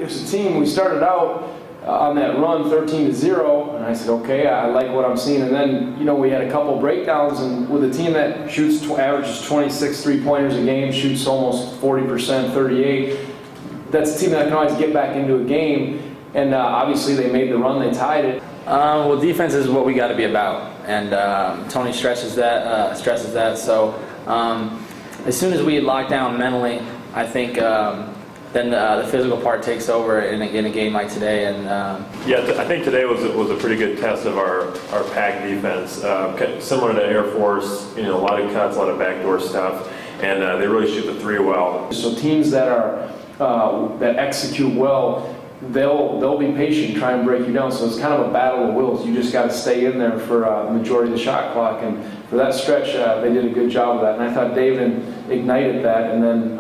was a team, we started out on that run 13-0, and I said, okay, I like what I'm seeing. And then, you know, we had a couple breakdowns, and with a team that averages 26 three-pointers a game, shoots almost 40%, 38, that's a team that can always get back into a game. And obviously they made the run, they tied it. Well, defense is what we got to be about, and Tony stresses that. So as soon as we lock down mentally, I think then the physical part takes over in a game like today. And yeah, I think today was a pretty good test of our pack defense. Similar to Air Force, you know, a lot of cuts, a lot of backdoor stuff, and they really shoot the three well. So teams that that execute well, they'll be patient, try and break you down. So it's kind of a battle of wills. You just got to stay in there for the majority of the shot clock. And for that stretch, they did a good job of that. And I thought David ignited that, and then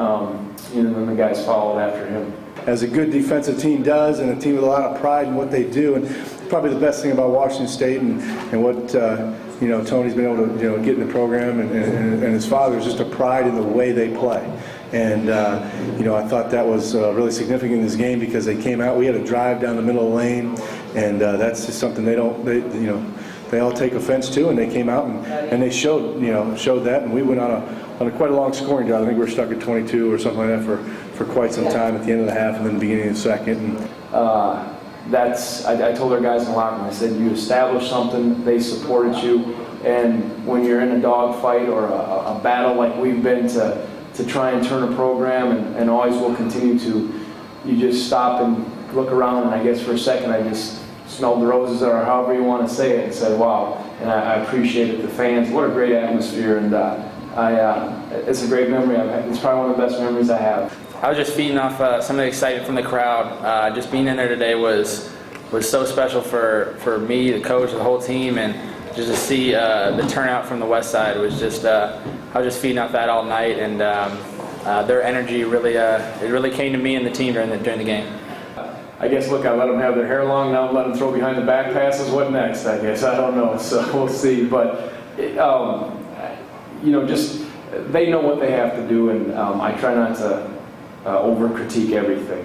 then the guys followed after him. As a good defensive team does, and a team with a lot of pride in what they do, and probably the best thing about Washington State and what Tony's been able to get in the program and his father is just a pride in the way they play. And I thought that was really significant in this game because they came out. We had a drive down the middle of the lane, and that's just something they all take offense to. And they came out and they showed that. And we went on a quite a long scoring drive. I think we were stuck at 22 or something like that for quite some time at the end of the half and then the beginning of the second. And I told our guys in the locker room, I said, you established something, they supported you, and when you're in a dogfight or a battle like we've been to try and turn a program, and always will continue to, you just stop and look around, and I guess for a second I just smelled the roses, or however you want to say it, and said, wow, and I appreciated the fans. What a great atmosphere, and it's a great memory. It's probably one of the best memories I have. I was just feeding off some of the excitement from the crowd. Just being in there today was so special for me, the coach, the whole team, and just to see the turnout from the west side was just, I was just feeding off that all night, and their energy really came to me and the team during the game. I guess, look, I let them have their hair long, now I'm letting them throw behind the back passes. What next, I guess? I don't know, so we'll see. But, just they know what they have to do, and I try not to over-critique everything.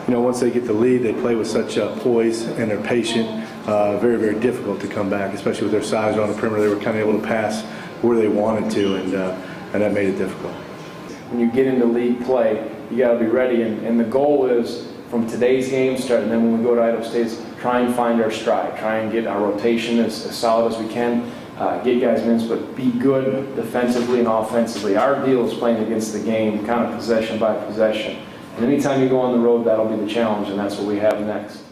Once they get the lead, they play with such poise and they're patient. Very, very difficult to come back, especially with their size around the perimeter. They were kind of able to pass where they wanted to, and that made it difficult. When you get into league play, you got to be ready, and the goal is from today's game start, and then when we go to Idaho State, is try and find our stride, try and get our rotation as solid as we can, get guys minutes, but be good defensively and offensively. Our deal is playing against the game, kind of possession by possession. And anytime you go on the road, that'll be the challenge, and that's what we have next.